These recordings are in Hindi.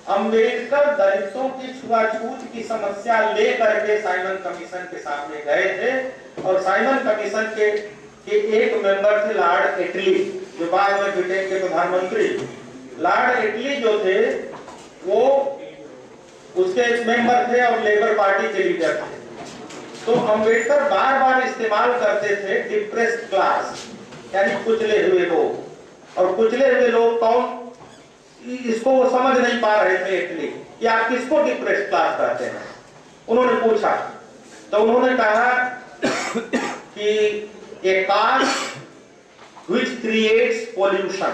अंबेडकर दलितों की छुआछूत की समस्या लेकर के साइमन कमीशन के सामने गए थे और साइमन कमीशन के एक मेंबर थे लॉर्ड एटली, जो बाद में ब्रिटेन के प्रधानमंत्री। लॉर्ड एटली जो थे वो उसके मेंबर थे और लेबर पार्टी के लीडर थे। तो अंबेडकर बार बार इस्तेमाल करते थे डिप्रेस्ड क्लास, यानी कुचले हुए लोग। और कुचले हुए लोग कौन, इसको वो समझ नहीं पा रहे थे इटली कि आप किसको डिप्रेस्ड क्लास कहते हैं। उन्होंने पूछा तो उन्होंने कहा कि ए कास्ट व्हिच क्रिएट्स पॉल्यूशन,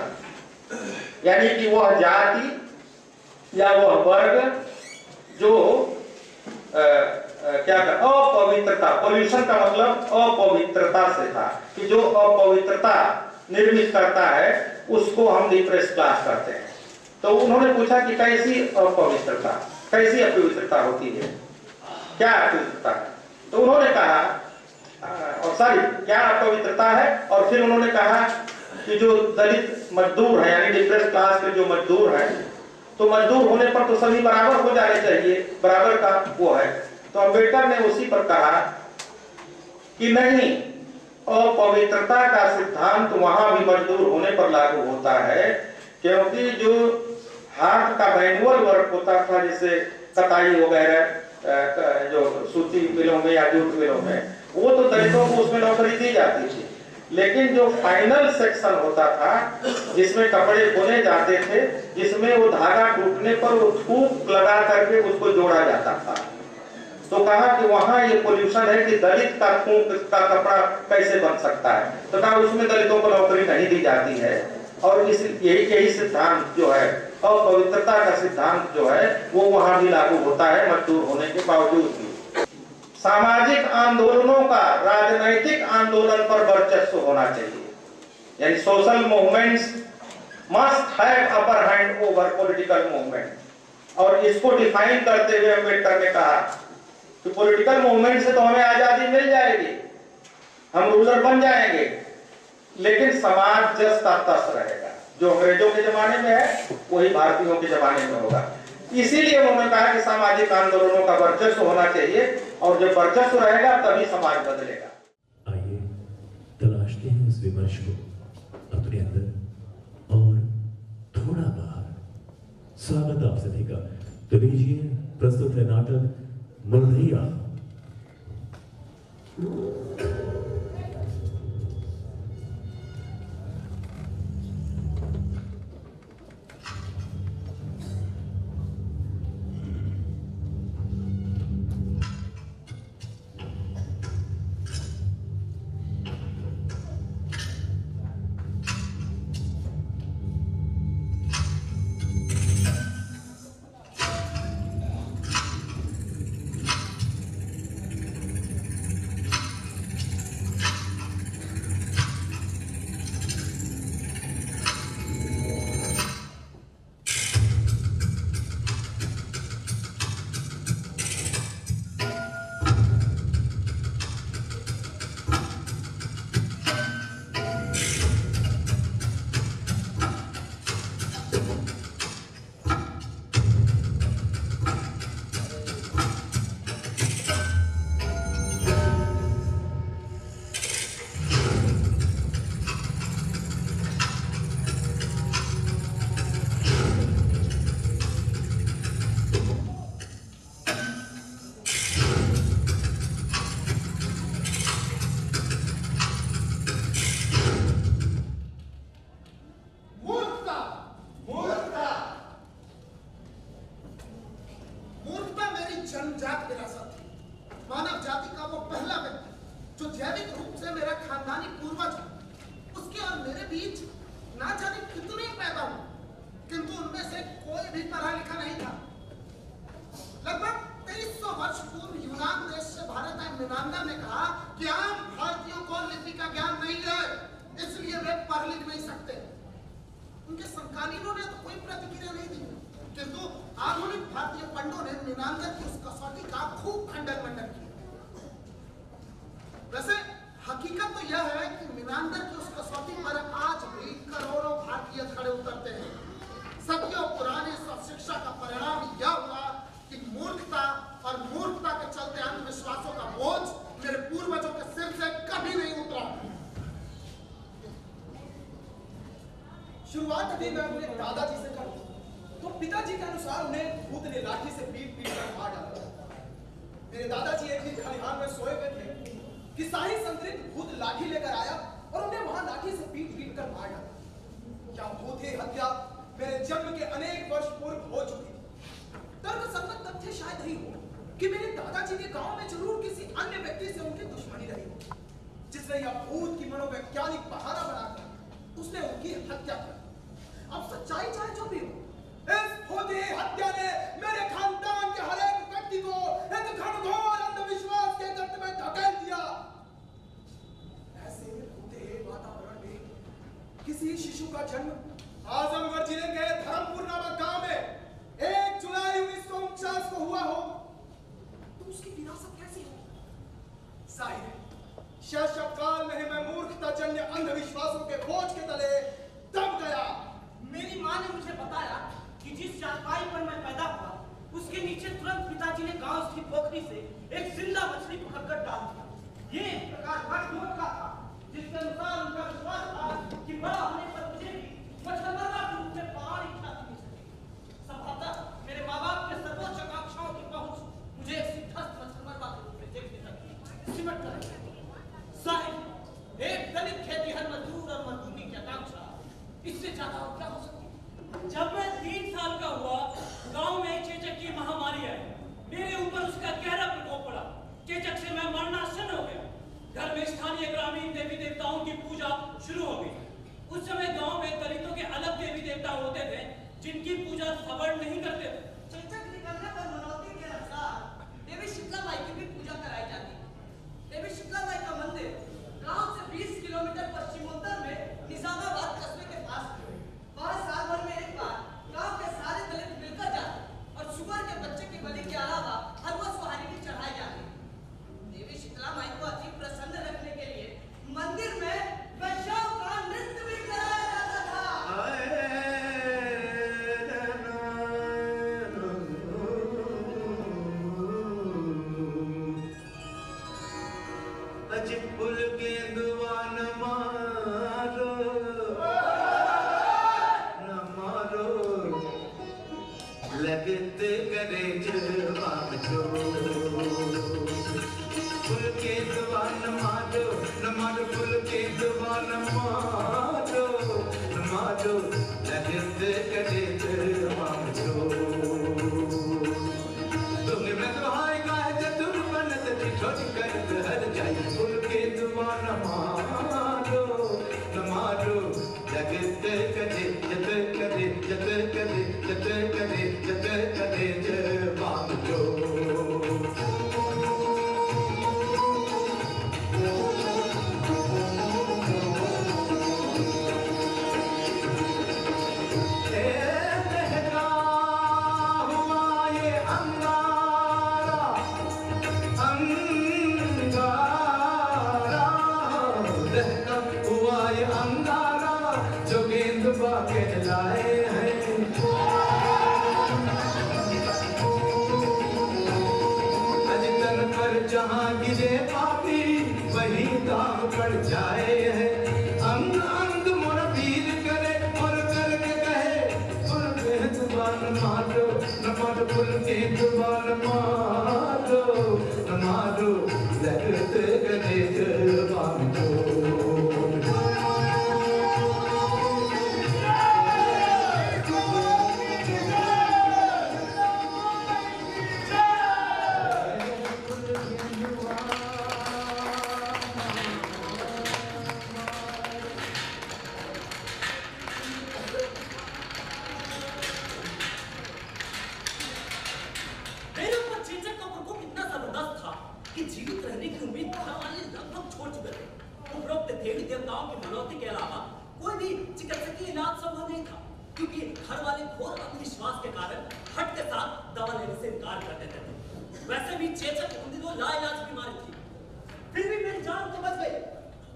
यानी कि वह जाति या वह वर्ग जो अपवित्रता, पॉल्यूशन का मतलब अपवित्रता से था, कि जो अपवित्रता निर्मित करता है उसको हम डिप्रेस्ड क्लास कहते हैं। तो उन्होंने पूछा कि कैसी अपवित्रता, कैसी अपवित्रता होती है, क्या अपवित्रता है? तो उन्होंने कहा और सॉरी क्या अपवित्रता है, और फिर उन्होंने कहा कि जो दलित मजदूर है, यानी डिप्रेस्ड क्लास के जो मजदूर है, तो मजदूर होने पर तो सभी बराबर हो जाने चाहिए, बराबर का वो है। तो अंबेडकर ने उसी पर कहा कि नहीं, अपवित्रता का सिद्धांत वहां भी मजदूर होने पर लागू होता है, क्योंकि जो हाथ का मैनुअल वर्क होता था, जैसे कताई वगैरह जो सूती मिलों में या जूट मिलों में, वो तो दलितों को उसमें नौकरी दी जाती थी। लेकिन जो फाइनल सेक्शन होता था, जिसमें कपड़े बुने जाते थे, जिसमें वो धागा टूटने पर वो थूक लगा करके उसको जोड़ा जाता था, तो कहा कि वहां ये पोल्यूशन है कि दलित का थूक का कपड़ा कैसे बन सकता है। तो कहा उसमें दलितों को नौकरी नहीं दी जाती है। और इस यही सिद्धांत जो है, अपवित्रता का सिद्धांत जो है, वो वहां भी लागू होता है मजदूर होने के बावजूद भी। सामाजिक आंदोलनों का राजनैतिक आंदोलन पर वर्चस्व होना चाहिए, यानी social movements must have upper hand over political movement. और इसको डिफाइन करते हुए अम्बेडकर ने कहा कि पॉलिटिकल मूवमेंट से तो हमें आजादी मिल जाएगी, हम रूलर बन जाएंगे, लेकिन समाज जस का तस रहेगा। जो अंग्रेजों के जमाने में है वही भारतीयों के जमाने में होगा। इसीलिए उन्होंने कहा कि सामाजिक आंदोलनों का वर्चस्व होना चाहिए, और जब वर्चस्व रहेगा तभी समाज बदलेगा। आइए तलाशते हैं उस विमर्श को अपने अंदर और थोड़ा बाहर। स्वागत आप सभी का। तो लीजिए प्रस्तुत है नाटक मुरलिया। जन्मजात विरासत थी। मानव जाति का वो पहला व्यक्ति जो जैविक रूप से मेरा खानदानी पूर्वज है, उसके और मेरे बीच ना जाने कितने पैदा हुए, किंतु उनमें से कोई भी पढ़ा लिखा नहीं था। लगभग 2300 वर्ष पूर्व यूनान देश से भारत आए मीनांदर ने कहा कि आम भारतीयों को लिपि का ज्ञान नहीं है, इसलिए वे पढ़ लिख नहीं सकते। उनके समकालीनों ने तो कोई प्रतिक्रिया नहीं दी, किंतु आधुनिक भारतीय पंडों ने मीनांदर की उस कसौटी का खूब खंडन मंडन किया। वैसे हकीकत तो यह है कि मीनांदर की उस कसौटी पर आज भी करोड़ों भारतीय खड़े उतरते हैं। सदियों पुराने शिक्षा का परिणाम शुरुआत अभी मैं अपने दादाजी से करूं तो पिताजी के अनुसार उन्हें भूत ने लाठी से पीट पीट कर मार डाला। मेरे दादाजी एक दिन खलिहान में सोए हुए थे कि शाही संतरित भूत लाठी लेकर आया और उन्हें वहां लाठी से पीट पीट कर मार डाला। क्या भूत हत्या मेरे जन्म के अनेक वर्ष पूर्व हो चुकी थी। तर्कसंगत तथ्य शायद नहीं हो कि मेरे दादाजी के गांव में जरूर किसी अन्य व्यक्ति से उनकी दुश्मनी रही हो, जिसने यह भूत की मनोवैज्ञानिक बहाना बनाकर उसने उनकी हत्या कर। अब सच्चाई चाहे जो भी हो, इस भूती हत्या ने मेरे खानदान के हर एक व्यक्ति को एक घनघोर अंधविश्वास के गर्त में धकेल दिया। ऐसे भूते वातावरण में किसी शिशु का जन्म आजमगढ़ जिले के धर्मपुर नामक गांव में 1 जुलाई 1949 को हुआ हो तो उसकी विरासत कैसी हो? जाहिर है शैशव काल में ही मैं मूर्खताजन्य अंधविश्वासों के बोझ के तले दब गया। मेरी माँ ने मुझे बताया कि जिस चारपाई पर मैं पैदा हुआ उसके नीचे तुरंत पिताजी ने गांव स्थित पोखरी से एक जिंदा मछली पकड़कर डाल दिया। ये एक प्रकार भटमोट का था, जिसके अनुसार उनका विश्वास था कि बड़ा होने पर मुझे भी मछलमरवा के रूप में पहाड़ी ख्याति मिल सकेगी। संभवतः मेरे माँ बाप के सर्वोच्च आकांक्षाओं की पहुंच मुझे एक सिद्धस्त मछलमरवा के रूप में देखने तक सिमट कर रही। जाहिर एक दलित खेतीहर मजदूर और मजदूरी की आकांक्षा इससे ज्यादा और क्या हो सकती है। जब मैं 3 साल का हुआ, गांव में चेचक की महामारी आई। मेरे ऊपर उसका गहरा प्रकोप पड़ा। चेचक से मैं मरणासन हो गया। घर में स्थानीय ग्रामीण देवी देवताओं की पूजा शुरू हो गई। उस समय गांव में दलितों के अलग देवी देवता होते थे जिनकी पूजा सवर्ण नहीं करते थे। चेचक निकलने पर मनौती के अनुसार देवी शीतला माई की भी पूजा कराई जाती है। देवी शीतला माई का मंदिर गांव से 20 किलोमीटर पश्चिमोत्तर में निजामाबाद कस्बे के पास है। वहां साल भर में एक बार गांव के सारे दलित मिलकर जाते और शुगर के बच्चे की बलि के अलावा हलवा सुहारी भी चढ़ाई जाती। देवी शीतला माई को अति प्रसन्न रखने के लिए मंदिर में वैष्णव का नृत्य भी कराया जाता था। पुल के दुआन मारो न मारो लगते करे जवाब जो पुल के दुआन मारो न मारो पुल के दुआन मारो न मारो लगते करे जवाब जो तुमने मैं तो हाय गाय चतुर बनत छोड़ कर हर जाई पुल के दुआन मारो न मारो जगत कदे जत कदे जत कदे जत कदे जत कदे जवाब जो लाए हैं अजतन पर जहाँ गिरे पापी वही दाम पड़ जाए है। अंग अंग मोर पीर करे और करके कहे पुल के दुआन मारो न मारो पुल के दुआन मारो न मारो लगते गले जवान को वैसे भी चेचक उन दिनों लाइलाज बीमारी थी, फिर भी मेरी जान तो बच गई।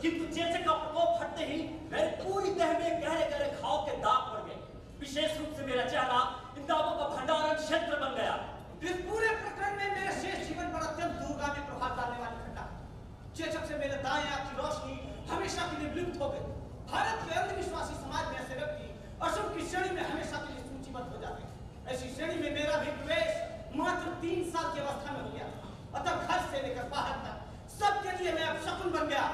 किंतु चेचक का प्रकोप हटते ही मेरे पूरी देह में गहरे गहरे घाव के दाग पड़ गए। विशेष रूप से मेरा चेहरा इन दागों का भंडारण क्षेत्र बन गया। इस पूरे प्रकरण में मेरे शेष जीवन पर अत्यंत दूरगामी प्रभाव डालने वाली घटना। चेचक से मेरे दाएं आंख की रोशनी हमेशा के लिए विलुप्त हो गई। भारत के अंधविश्वासी समाज में ऐसे व्यक्ति श्रेणी में मेरा भी प्रवेश मात्र 3 साल की अवस्था में हो गया था। अतः घर से लेकर बाहर तक सबके लिए मैं अब शकुन बन गया।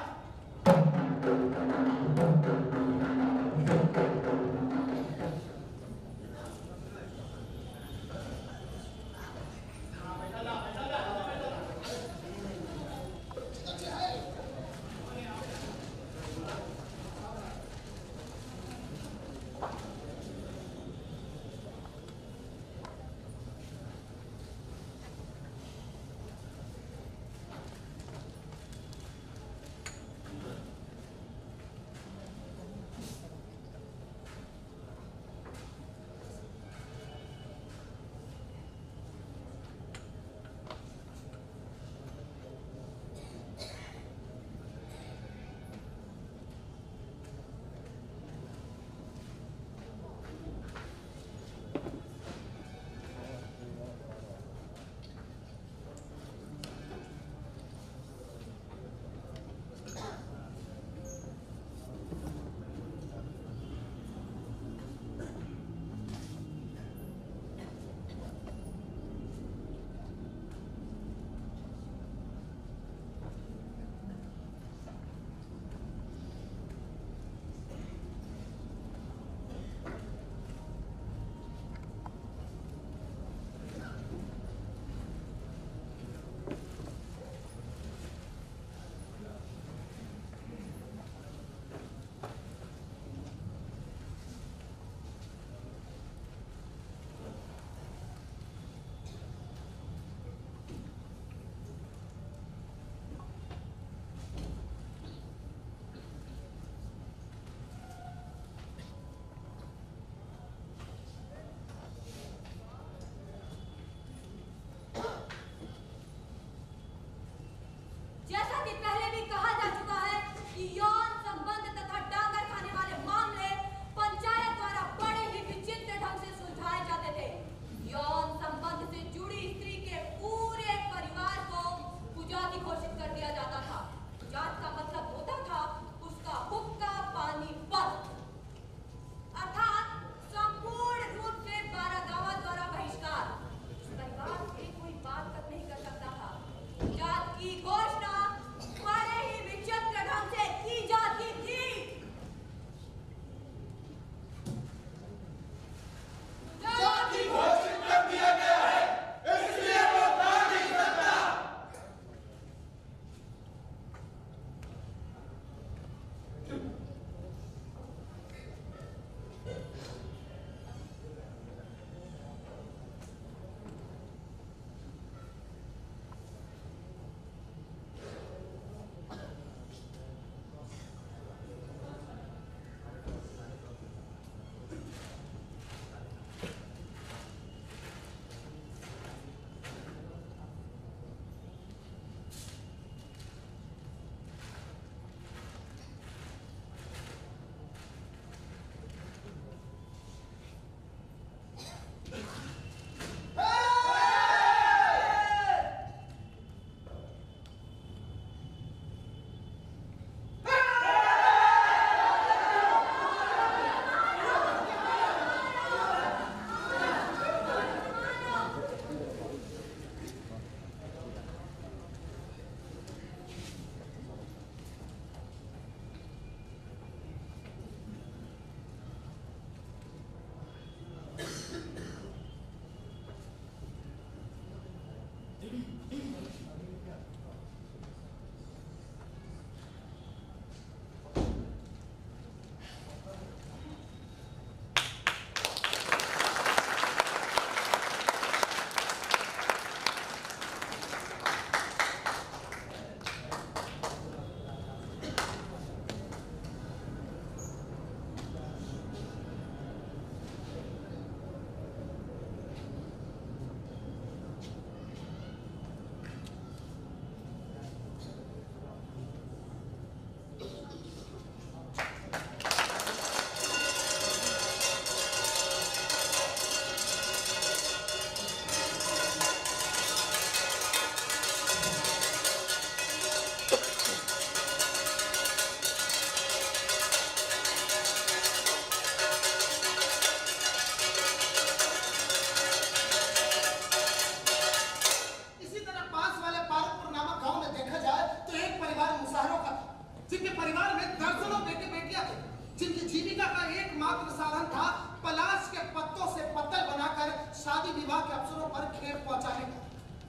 दुनिया का एकमात्र साधन था पलाश के पत्तों से पत्तल बनाकर शादी विवाह के अवसरों पर खेत पहुंचाने का।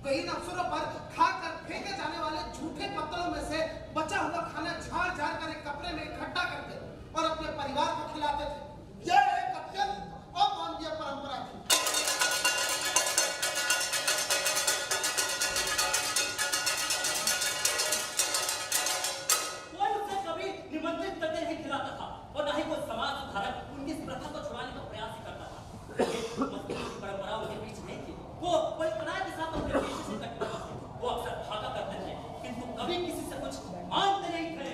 तो इन अवसरों पर खाकर फेंके जाने वाले झूठे पत्तलों में से बचा हुआ खाना झाड़ झाड़ कर एक कपड़े में इकट्ठा करते और अपने परिवार को खिलाते थे। यह एक अत्यंत अमानवीय परंपरा थी। कोई उसे कभी निमंत्रित करके नहीं खिलाता था और न ही कोई समाज सुधारक उनकी इस प्रथा को छुड़ाने का प्रयास ही करता था। ये परंपरा उनके बीच नहीं थी। वो कल्पना के साथ अपने पेशे से कटते थे। वो अक्सर भागा करते थे, किंतु कभी किसी से कुछ मांगते नहीं थे।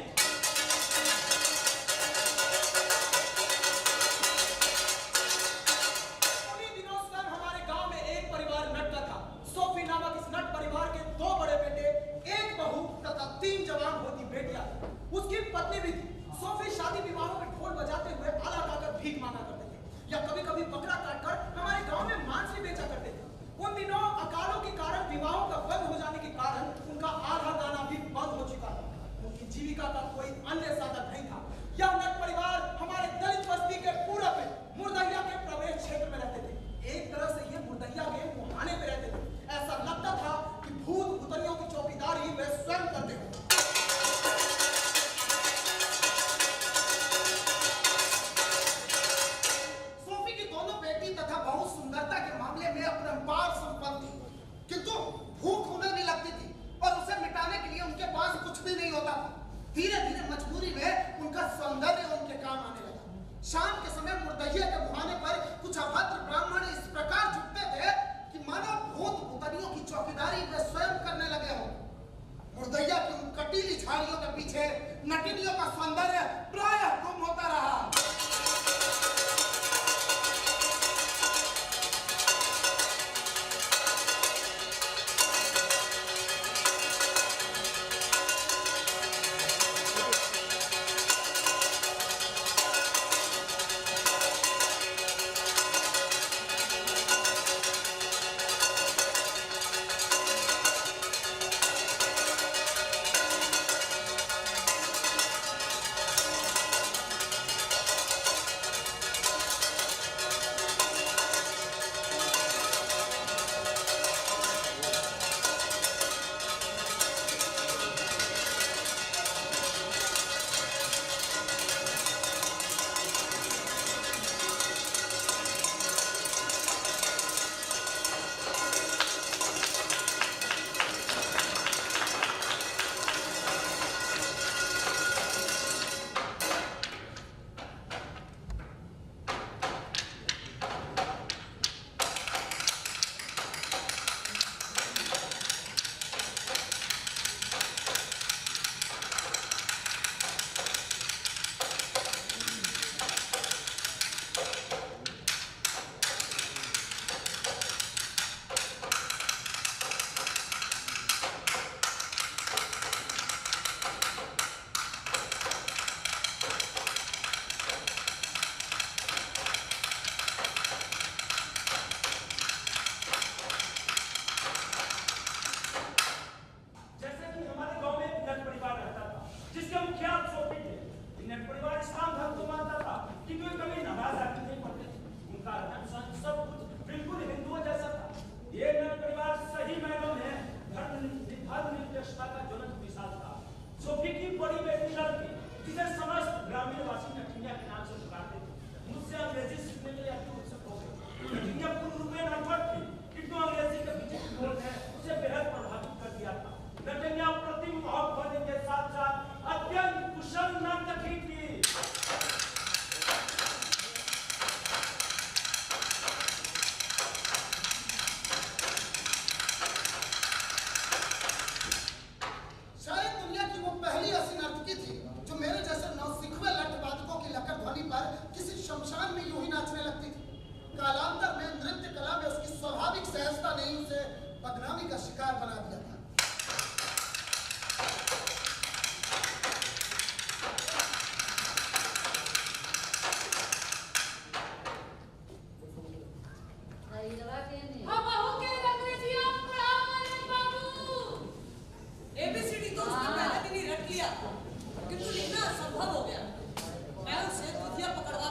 उन्हीं दिनों सर हमारे गांव में एक परिवार नटता था। सोफी नामक इस नट परिवार के 2 बड़े बेटे, एक बहू तथा 3 जवान होती बेटियां। उसकी पत्नी भी थी। सोफी शादी विवाहों में ढोल बजाते हुए आला गाकर भीख मांगा करते थे या कभी-कभी बकरा काटकर हमारे गांव में मांस भी बेचा करते थे। उन दिनों अकालों के कारण विवाहों का बंद हो जाने के कारण उनका आधा गाना भी बंद हो चुका था। उनकी जीविका का कोई अन्य साधन नहीं था। यह नट परिवार हमारे दलित बस्ती के पूरब में मुर्दैया के प्रवेश क्षेत्र में रहते थे। एक तरह से ये मुर्दैया के मुहाने में रहते थे। ऐसा लगता था कि भूत भूतनियों की चौकीदारी वे स्वयं करते थे। सोफी की दोनों बेटी तथा बहू सुंदरता के मामले में अपरंपार संपन्न थी, किंतु भूख उन्हें नहीं लगती थी और उसे मिटाने के लिए उनके पास कुछ भी नहीं होता था। धीरे-धीरे मजबूरी में उनका सौंदर्य उनके काम आने लगा। शाम के समय मुर्दैया के मुहाने पर कुछ अभद्र ब्राह्मण इस प्रकार झुकते थे कि मानो भूत भूतनियों की चौकीदारी वे स्वयं करने लगे हो। मुर्दैया की उन कटीली झाड़ियों के पीछे नटिनियों का सौंदर्य प्रायः गुम होता रहा। किंतु लिखना असंभव हो गया। मैं उसे दुधिया पकड़वा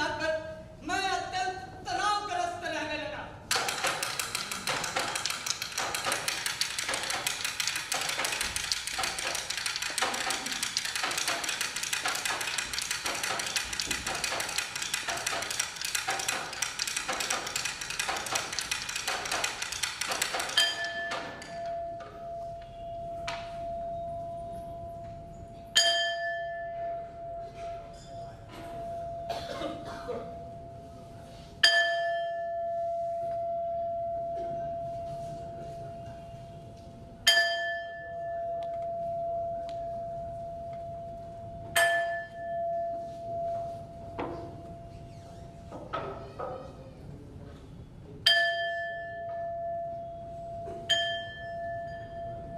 जाकर मैं अत्यंत तनावग्रस्त रहने लगा।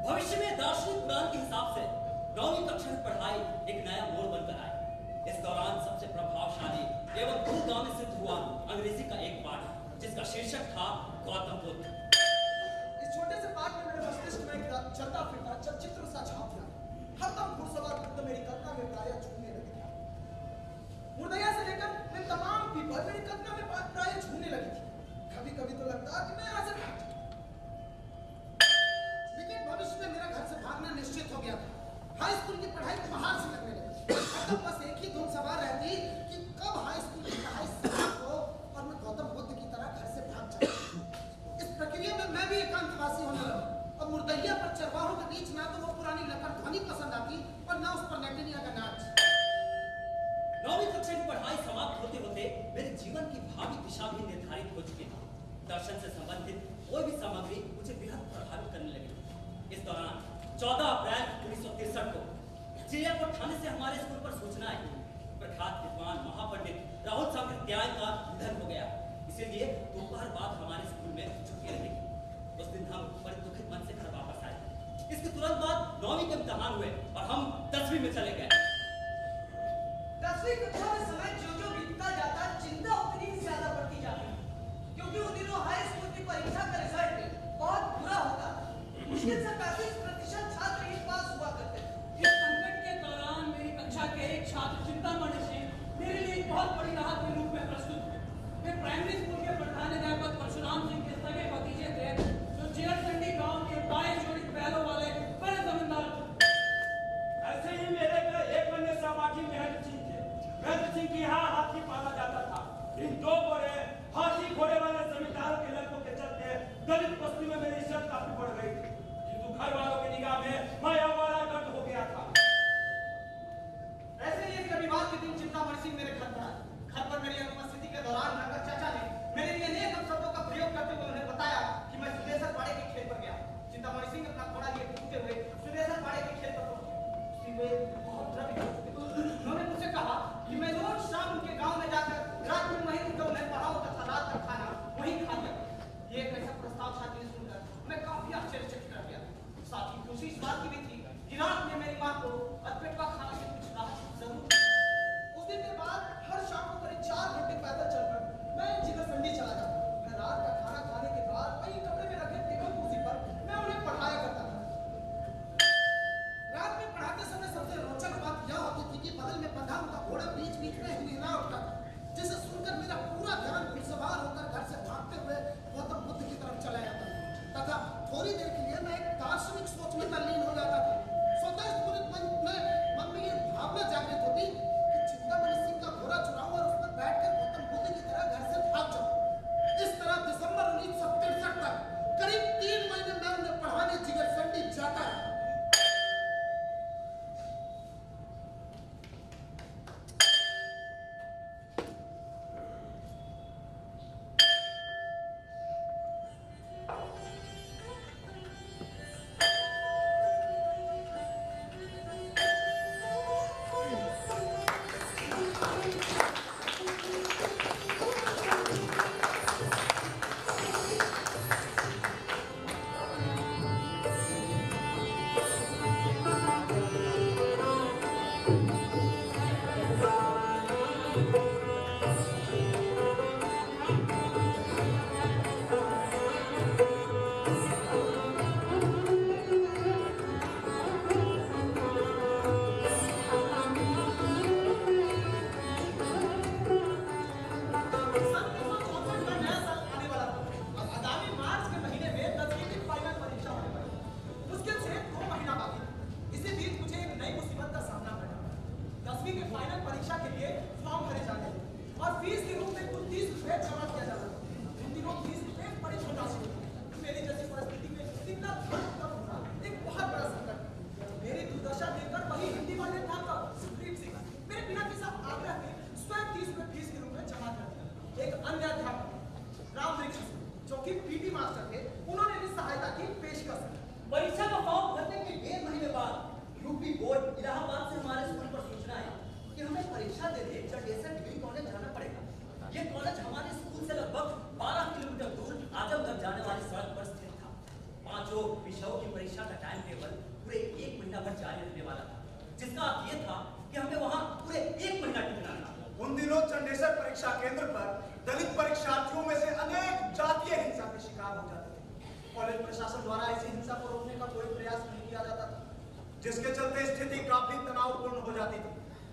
भविष्य में दार्शनिक पुराण के हिसाब से 9वीं कक्षा की पढ़ाई एक नया मोड़ बनकर आई। इस दौरान सबसे प्रभावशाली एवं दूरगामी सिद्ध हुआ अंग्रेजी का एक पाठ जिसका शीर्षक था गौतम बुद्ध। इस छोटे से पाठ में मेरे मस्तिष्क में एक चलता फिरता चलचित्र सा छाप गया। हरदम घुड़सवार बुद्ध मेरी कल्पना में प्रायः झूमने लगे थे। मुर्दैया से लेकर मैं तमाम पीपल मेरी कल्पना में प्रायः झूमने लगी थी। कभी कभी तो लगता कि मैं यहाँ से भाग जाऊं। लेकिन भविष्य में मेरा घर से भागना निश्चित हो गया था। हाई स्कूल की पढ़ाई बाहर से लगने लगी। तब बस एक ही धुन सवार रहती कि कब हाई स्कूल की पढ़ाई समाप्त हो और मैं गौतम बुद्ध की तरह घर से भाग जाऊं। इस प्रक्रिया में मैं भी एकांतवासी होने लगा। अब मुर्दैया पर चरवाहों के बीच ना तो वो पुरानी लकर ध्वनि पसंद आती और ना उस पर नैटिनिया का नाच। 9वीं कक्षा की पढ़ाई समाप्त होते होते मेरे जीवन की भावी दिशा भी निर्धारित हो चुकी थी। दर्शन से संबंधित कोई भी सामग्री मुझे बेहद प्रभावित करने लगी। इस दौरान 14 अप्रैल 1963 को चिड़ियाकोट थाने से हमारे स्कूल पर सूचना आई। प्रख्यात विद्वान महापंडित राहुल साकृत्याय का निधन हो गया। इसीलिए दोपहर बाद हमारे स्कूल में छुट्टी रहेगी। उस दिन हम बड़े दुखित मन से घर वापस आए। इसके तुरंत बाद 9वीं के इम्तिहान हुए और हम 10वीं में चले गए। 10वीं कक्षा में समय जो बीतता जाता चिंता उतनी ही ज्यादा बढ़ती जाती है, क्योंकि उन दिनों हाई स्कूल की परीक्षा का रिजल्ट बहुत बुरा होता था। मुश्किल से 35% छात्र ही पास हुआ करते थे। इस संकट के दौरान मेरी कक्षा के एक छात्र चिंतामणि सिंह मेरे लिए एक बहुत बड़ी राहत के रूप में प्रस्तुत हुए। वे प्राइमरी स्कूल के प्रधानाध्यापक परशुराम सिंह के सगे भतीजे थे, जो चिरसंडी गांव के 22 जोड़ी बैलों वाले बड़े जमींदार थे। ऐसे ही मेरे एक अन्य सहपाठी महेंद्र सिंह थे। महेंद्र सिंह की यहाँ हाथी पाला जाता था। इन 2 बड़े हाथी घोड़े वाले जमींदारों के लड़कों के चलते दलित बस्ती में मेरी इज्जत काफी बढ़ गई थी, किंतु घर वालों की निगाह में मैं आवारा गर्द हो गया था। ऐसे ही एक रविवार के दिन चिंतामणि सिंह मेरे घर पर आए। घर पर मेरी अनुपस्थिति के दौरान नगर चाचा ने मेरे लिए अनेक शब्दों का प्रयोग करते हुए उन्हें बताया कि मैं सुदेशर पाड़े के खेत पर गया। चिंतामणि सिंह अपना घोड़ा लिए कूदते हुए सुदेशर पाड़े के खेत पर पहुंचे। बहुत द्रवित हो चुके थे। उन्होंने मुझसे कहा कि मैं रोज शाम उनके गांव में जाकर रात में वहीं उनको उन्हें पढ़ाऊं तथा रात का खाना वहीं खा लिया। ये एक ऐसा प्रस्ताव छात्र ने सुनकर मैं काफी आश्चर्यचकित रह गया। साथ ही खुशी इस बात की भी थी कि रात में मेरी मां को अतपेटवा खाने से कुछ राहत जरूर। उस दिन के बाद हर शाम को करीब 4 घंटे पैदल चलकर मैं जिगरसंडी चला जाता। मैं रात का खाना खाने के बाद वहीं कमरे में रखे टेबल कुर्सी पर मैं उन्हें पढ़ाया करता था। रात में पढ़ाते समय सबसे रोचक बात यह होती थी कि बगल में बंधा उनका घोड़ा बीच बीच में हिलना उठता था, जिसे सुनकर मेरा पूरा ध्यान घुड़सवार होकर घर से भागते हुए गौतम बुद्ध की तरफ चला जाता तथा थोड़ी देर के लिए मैं एक दार्शनिक सोच में तल्लीन हो जाता था। स्वतः मन में ये भावना जागृत होती कि चिंतामणि सिंह का घोड़ा चुराऊं और उस पर बैठकर गौतम बुद्ध की तरह घर से भाग जाऊं। इस तरह दिसंबर 1963 तक करीब 3 महीने मैं उन्हें पढ़ाने जिगरसंडी जाता रहा। 10वीं के फाइनल परीक्षा के लिए फॉर्म भरे जाने थे और फीस के रूप में कुल 30 रुपए जमा किया जाना था। इन दिनों 30 रुपए बड़ी छोटा सी मेरी जैसी परिस्थिति में इतना खर्च होना एक बहुत बड़ा संकट। मेरी दुर्दशा देखकर वही हिंदी वाले अध्यापक सुप्रीम सिंह मेरे बिना किसी आग्रह के स्वयं 30 रुपए फीस के रूप में जमा कर दिया। एक अन्य अध्यापक रामवृक्ष जो कि पीटी मास्टर थे, उन्होंने भी सहायता की पेशकश की। परीक्षा का फॉर्म भरने के 1 महीने बाद यूपी बोर्ड इलाहाबाद से हमारे स्कूल पर सूचना आई कि हमें परीक्षा देने चंडेसर डिग्री कॉलेज जाना पड़ेगा। ये कॉलेज हमारे स्कूल से लगभग 12 किलोमीटर दूर आजमगढ़ जाने वाली सड़क पर स्थित था। 5 विषयों की परीक्षा का टाइम टेबल पूरे 1 महीना भर जारी रहने वाला था, जिसका अर्थ ये था कि हमें वहाँ पूरे 1 महीना टिकना था। उन दिनों चंडेसर परीक्षा केंद्र पर दलित परीक्षार्थियों में से अनेक जातीय हिंसा के शिकार हो जाते थे। कॉलेज प्रशासन द्वारा ऐसी हिंसा को रोकने का कोई प्रयास नहीं किया जाता था, जिसके चलते स्थिति काफी तनावपूर्ण हो जाती थी।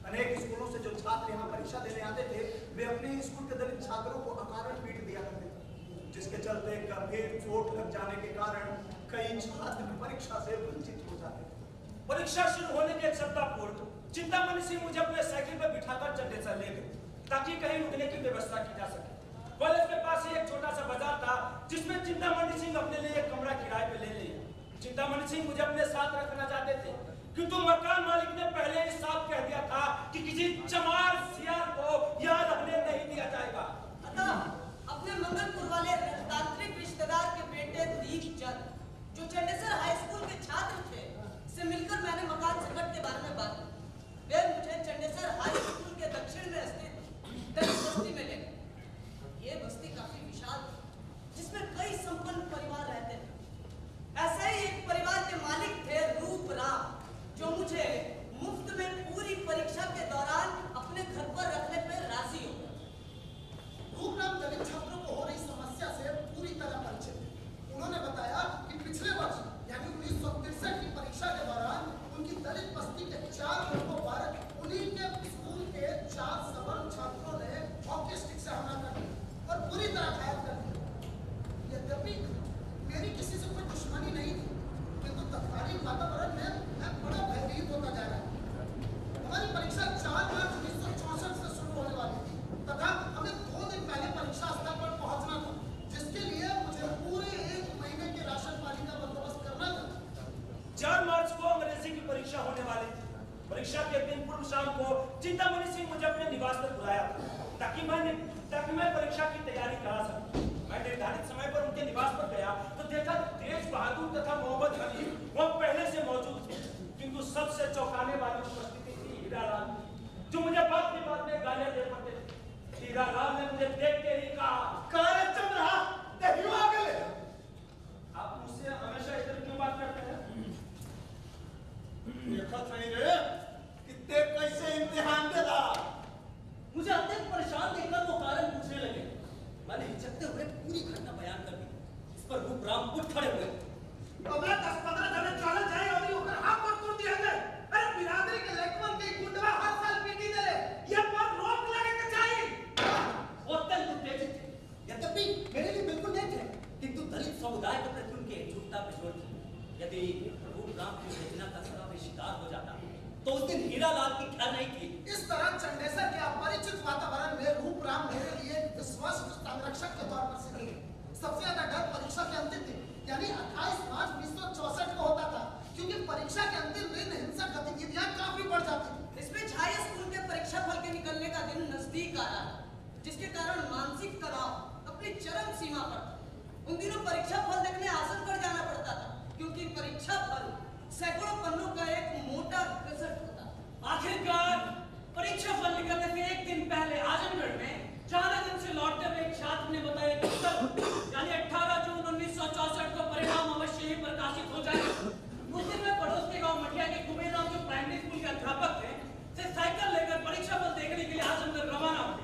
अनेक स्कूलों से जो छात्र यहाँ परीक्षा देने आते थे, वे अपने स्कूल के दलित छात्रों को अकारण पीट दिया करते थे, जिसके चलते गंभीर चोट लग जाने के कारण कई छात्र परीक्षा से वंचित हो जाते थे। परीक्षा शुरू होने के एक सप्ताह पूर्व चिंतामणि सिंह मुझे अपने साइकिल पर बिठाकर चंडेसर ले गए ताकि कहीं रुकने की व्यवस्था की जा सके। कॉलेज के पास ही एक छोटा सा बाजार था जिसमें चिंतामणि सिंह अपने लिए एक कमरा किराए पे ले लिया। चिंतामणि सिंह मुझे अपने साथ रखना चाहते थे, किंतु मकान मालिक ने पहले ही साफ कह दिया था कि किसी चमार सियार को यहाँ रहने नहीं दिया जाएगा। अतः अपने मंगलपुर वाले तांत्रिक रिश्तेदार के बेटे दीपचंद, जो चंडेसर हाई स्कूल के छात्र थे, से मिलकर मैंने मकान संकट के बारे में बात की। वे मुझे चंडेसर हाई स्कूल के दक्षिण में स्थित दलित बस्ती में ले गए। ये बस्ती काफी विशाल थी, जिसमें कई संपन्न परिवार रहते थे। ऐसे ही एक परिवार के मालिक थे रूपराम, जो मुझे मुफ्त में पूरी परीक्षा के दौरान अपने घर पर रखने पर राजी हो गए। रूपराम दलित छात्रों को हो रही समस्या से पूरी तरह परिचित थे। उन्होंने बताया कि पिछले वर्ष यानी 1963 की परीक्षा के दौरान उनकी दलित बस्ती के 4 लोगों पर उन्हीं के स्कूल के 4 सवर्ण छात्रों ने हॉकी स्टिक से हमला कर दिया और पूरी तरह घायल कर दिया। यद्यपि मेरी किसी से कोई दुश्मनी नहीं थी, किंतु तत्कालीन वातावरण में मैं बड़ा भयभीत होता जा रहा था। हमारी परीक्षा 4 मार्च 1964 से शुरू होने वाली थी तथा हमें 2 दिन पहले परीक्षा स्थल पर पहुंचना था, जिसके लिए मुझे पूरे 1 महीने के राशन पानी का बंदोबस्त करना था। 4 मार्च को अंग्रेजी की परीक्षा होने वाली थी। परीक्षा के दिन पूर्व शाम को चिंतामणि सिंह मुझे अपने निवास पर बुलाया ताकि मैं परीक्षा की तैयारी करा सकूं। मैं निर्धारित समय पर उनके निवास पर गया तो देखा तेज बहादुर तथा मोहम्मद अली वह पहले से मौजूद थे, किंतु सबसे चौंकाने वाली उपस्थिति थी हीरालाल, जो मुझे बात में गालियां दे पड़ते थे। हीरालाल ने मुझे देखते ही कहा, चल रहा देखियो आगे ले। आप मुझसे हमेशा इधर क्यों बात करते हैं? देखत नहीं रे कितने कैसे इम्तिहान देला। मुझे अत्यंत परेशान देखकर वो कारण पूछने लगे। मैंने हिचकते हुए पूरी घटना बयान कर दी। इस पर रूपराम उठ खड़े हुए। अबे 10-15 जने चले जाए और ये होकर हाथ पर तुर दिया जाए। अरे बिरादरी के लेखवन के गुंडवा हर साल पीटी दे ये पर रोक लगे के चाहिए। वो अत्यंत उत्तेजित थे, यद्यपि मेरे लिए बिल्कुल नहीं थे, किंतु दलित समुदाय के प्रति उनकी एकजुटता बेजोड़ थी। यदि रूपराम की योजना का सदा में शिकार हो जाता तो उस दिन हीरालाल की क्या नहीं थी। इस तरह चंडेसर के अपरिचित वातावरण में रूपराम मेरे लिए विश्वस्त संरक्षक के तौर पर सिद्ध हुए। सबसे ज्यादा डर परीक्षा के अंतिम दिन यानी 28 मार्च 1964 को होता था, क्योंकि परीक्षा के अंतिम दिन हिंसक गतिविधियां काफी बढ़ जाती थी। इसमें छाया स्कूल के परीक्षा फल के निकलने का दिन नजदीक आ रहा था, जिसके कारण मानसिक तनाव अपनी चरम सीमा पर था। उन दिनों परीक्षा फल देखने आजमगढ़ जाना पड़ता था, क्योंकि परीक्षा फल सैकड़ों पन्नों का एक मोटा गजट होता। आखिरकार परीक्षा फल निकलने से एक दिन पहले आजमगढ़ में चारागंज से लौटते हुए एक छात्र ने बताया कि कल यानी 18 जून 1964 को परिणाम अवश्य ही प्रकाशित हो जाएगा। उस दिन मैं पड़ोस के गांव मटिया के कुबेर राम जो प्राइमरी स्कूल के अध्यापक थे से साइकिल लेकर परीक्षा फल देखने के लिए आजमगढ़ रवाना हुए।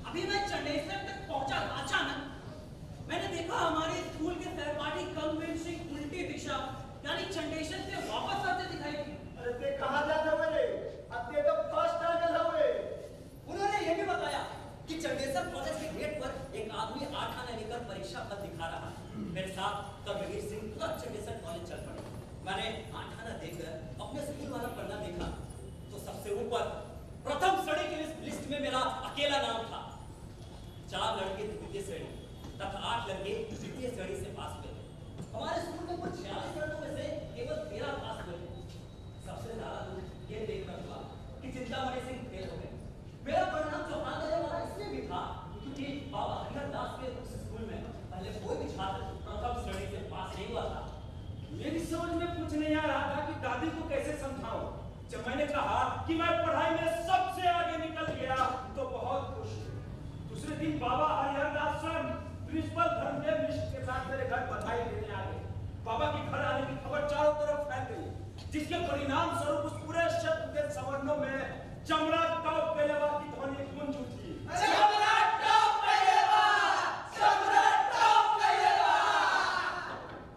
अभी मैं चंडेसर तक पहुंचा, अचानक मैंने देखा हमारे स्कूल के सहपाठी कमवीर सिंह उल्टी दिशा यानी चंडेसर से वापस आते दिखाई दी। अरे देखा ये देखना हुआ कि चिंतामणि सिंह फेल हो गए। मेरा परिणाम जो हाथ देने वाला इसलिए भी था क्योंकि बाबा हरिहर दास के उस स्कूल में पहले कोई भी छात्र प्रथम श्रेणी से पास नहीं हुआ था। मेरी समझ में कुछ नहीं आ रहा था कि दादी को कैसे समझाऊं। जब मैंने कहा कि मैं पढ़ाई में सबसे आगे निकल गया तो बहुत खुश हुई। दूसरे दिन बाबा हरिहर दास स्वयं प्रिंसिपल धर्मदेव मिश्र के साथ मेरे घर बधाई देने आ गए। बाबा के घर आने की खबर चारों तरफ फैल गई, जिसके परिणाम स्वरूप उस पूरे क्षेत्र के संवर्णों में जमराट टॉप पेलेवा की ध्वनि गूंज उठी। जमराट टॉप पेलेवा, जमराट टॉप पेलेवा।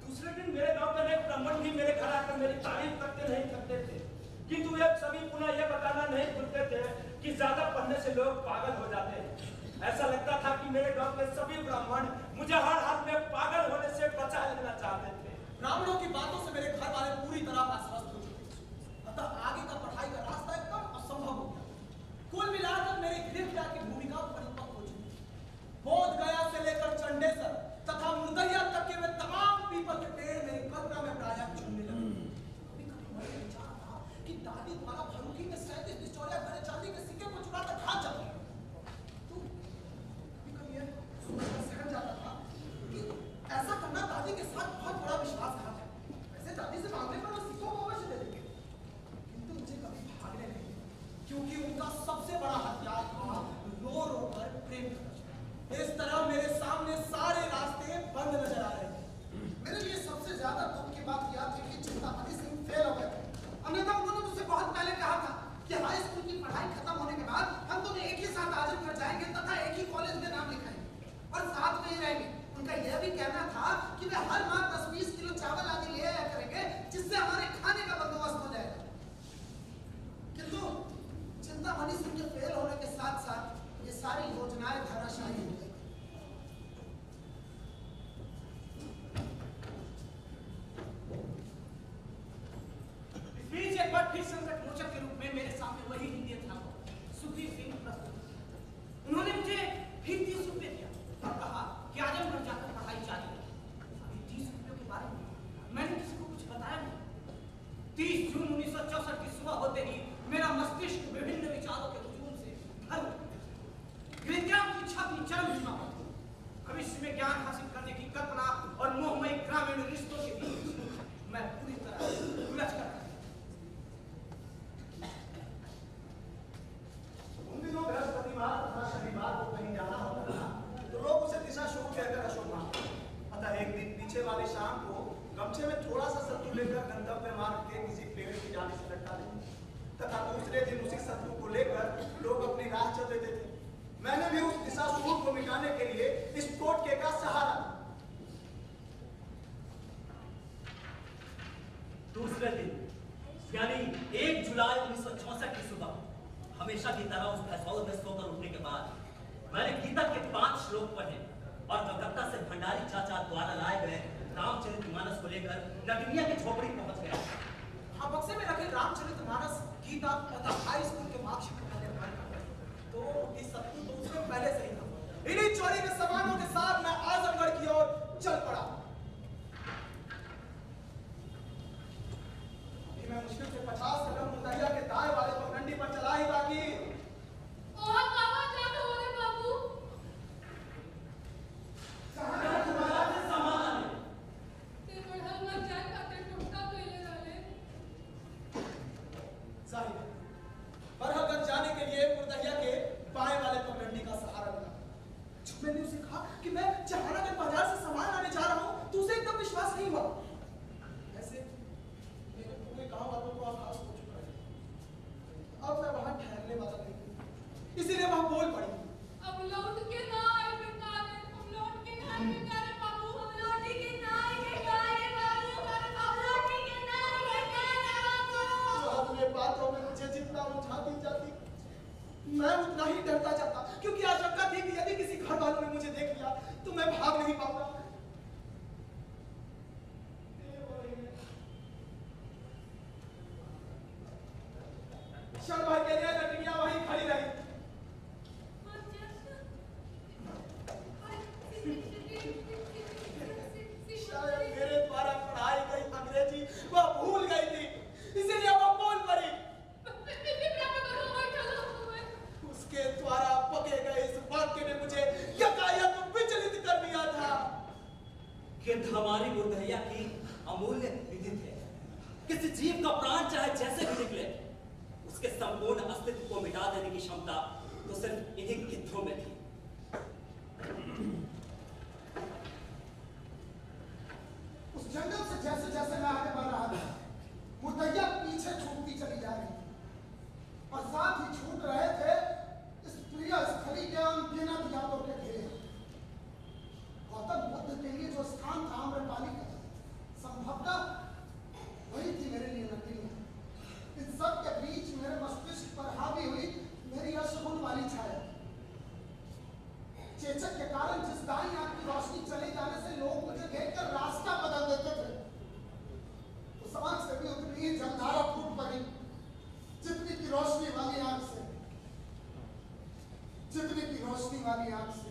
दूसरे दिन मेरे गांव के अनेक ब्राह्मण भी मेरे घर आकर मेरी तारीफ करते नहीं करते थे, किंतु वे सभी पुनः यह बताना नहीं भूलते थे कि ज्यादा पढ़ने से लोग पागल हो जाते हैं। ऐसा लगता था कि मेरे गांव के सभी ब्राह्मण मुझे हर हाल में पागल होने से बचा लेना चाहते थे। ब्राह्मणों की बातों से मेरे घर वाले पूरी तरह आश्वस्त हो चुके थे, अतः आगे का पढ़ाई का रास्ता एकदम असंभव हो गया। कुल मिलाकर मेरी गृहपिता की भूमिका परिपक्व हो चुकी थी। बोध गया से लेकर चंडेसर तथा मुर्दैया तक के वे तमाम पीपल के पेड़ मेरी कल्पना में प्रायः झूमने लगे। कभी कभी मैं विचार था कि दादी द्वारा फरूखी में 37 पिस्तौलिया भरे चांदी के सिक्के को चुरा कर खा जाता। तो कभी कभी यह सोचकर सहम जाता था कि ऐसा करना दादी के साथ बहुत बड़ा विश्वासघात है। वैसे दादी से मांगने पर वो सिक्कों को अवश्य दे देंगे, किंतु मुझे कभी भागने नहीं, क्योंकि उनका सबसे बड़ा हथियार था रो रो कर प्रेम करना। इस तरह मेरे सामने सारे रास्ते बंद नजर आ रहे थे। मेरे लिए सबसे ज्यादा दुख की बात यह थी कि चिंतामणि सिंह फेल हो गए। अन्यथा उन्होंने मुझसे बहुत पहले कहा था कि हाई स्कूल की पढ़ाई खत्म होने के बाद हम दोनों एक ही साथ आजमगढ़ जाएंगे तथा एक ही कॉलेज में नाम लिखाएंगे और साथ में ही रहेंगे। उनका यह भी कहना था कि वे हर माह 10-20 किलो चावल आदि ले आया करेंगे, जिससे हमारे खाने का बंदोबस्त हो जाएगा। किंतु चिंतामणि सिंह के फेल होने के साथ साथ ये सारी योजनाएं धराशायी हो गई। इस बीच एक बार फिर संकट मोचक के रूप में मेरे सामने वही हिंदी अध्यापक सुखदेव सिंह प्रस्तुत। उन्होंने मुझे फिर 30 रुपये दिया और कहा कि आजमगढ़ जाकर पढ़ाई जारी है। अभी 30 रुपयों के बारे में मैंने किसी को कुछ बताया नहीं। 30 जून 1964 की सुबह होते ही मेरा मस्तिष्क विभिन्न विचारों के हुजूम से भर उठा। विद्यार्थी की इच्छा अपनी चरम सीमा पर थी। भविष्य में ज्ञान हासिल करने की कल्पना और मोहमयी ग्रामीण रिश्तों के बीच मैं पूरी तरह उलझ कर बृहस्पतिवार तथा शनिवार को कहीं जाना होता था तो लोग उसे दिशा शुभ कहकर अशुभ मानते। अतः एक दिन पीछे वाली शाम को गमछे में थोड़ा सा सत्तू लेकर गंतव्य मार्ग के किसी पेड़ की डाली से लटका देते तथा दूसरे दिन उसी सत्तू को लेकर लोग अपनी राह चल देते थे। मैंने भी उस दिशा शुभ को मिटाने के लिए इस टोटके का सहारा। दूसरे दिन यानी 1 जुलाई 1964 की सुबह हमेशा की तरह उस भैंसौर में सोकर उठने के बाद मैंने गीता के 5 श्लोक पढ़े और कलकत्ता से भंडारी चाचा द्वारा लाए गए रामचरितमानस को लेकर नटनिया की झोपड़ी पहुंच गया। हाँ, बक्से में रखे रामचरितमानस, गीता तथा हाई स्कूल के मार्कशीट को मैंने पढ़ा तो ये सत्तू तो उसमें पहले से ही था। इन्हीं चोरी के सामानों के साथ मैं आजमगढ़ की ओर चल पड़ा। मैं मुश्किल से 50 कदम मुर्दैया के दाएं वाले पगडंडी पर चला ही बाकी। और बाबा क्या हो रहे बाबू? तुम्हारा से सामान ते बढ़ल मत जाए काटे टुकड़ा पहले डाले। साहिब, बरहगंज जाने के लिए मुर्दैया के बाएं वाले पगडंडी का सहारा लिया। जब मैंने उसे कहा कि मैं जहानागंज बाजार से सामान लाने जा रहा हूं तो उसे एकदम विश्वास नहीं हुआ। ऐसे गांव वालों को आभास हो चुका है। अब मैं वहां ठहरने वाला नहीं, इसीलिए वहां बोल पड़ी। अब लौट के ना आए बेकारे, अब लौट के ना आए बेकारे बाबू, अब लौट के ना आए बेकारे बाबू, अब लौट के ना आए बेकारे बाबू। जो अपने बातों में मुझे जितना उलझाती जाती मैं उतना ही डरता जाता, क्योंकि आशंका थी कि यदि किसी घर वालों ने मुझे देख लिया तो मैं भाग नहीं पाऊंगा। क्षण भर के लिए नटनिया वहीं खड़ी रही। शायद मेरे द्वारा पढ़ाई गई अंग्रेजी वह भूल गई थी, इसीलिए वह बोल पड़ी। लेने की क्षमता तो सिर्फ इन्हीं गिद्धों में थी। उस जंगल से जैसे जैसे मैं आगे बढ़ रहा था, मुर्दैया पीछे छूटती चली जा रही थी और साथ ही छूट रहे थे इस प्रिय स्थली के अनगिनत यादों के ढेर। गौतम बुद्ध के लिए जो स्थान था आम्रपाली का, संभवतः वही थी मेरे लिए नगरी। इन सब के बीच मेरे मस्तिष्क पर हावी हुई मेरी अशुभ वाली छाया। चेचक के कारण जिस दाई आंख की रोशनी चले जाने से लोग मुझे देखकर रास्ता बदल देते थे, उस आंख से भी उतनी ही जलधारा फूट पड़ी जितनी की रोशनी वाली आंख से, जितनी की रोशनी वाली आंख से।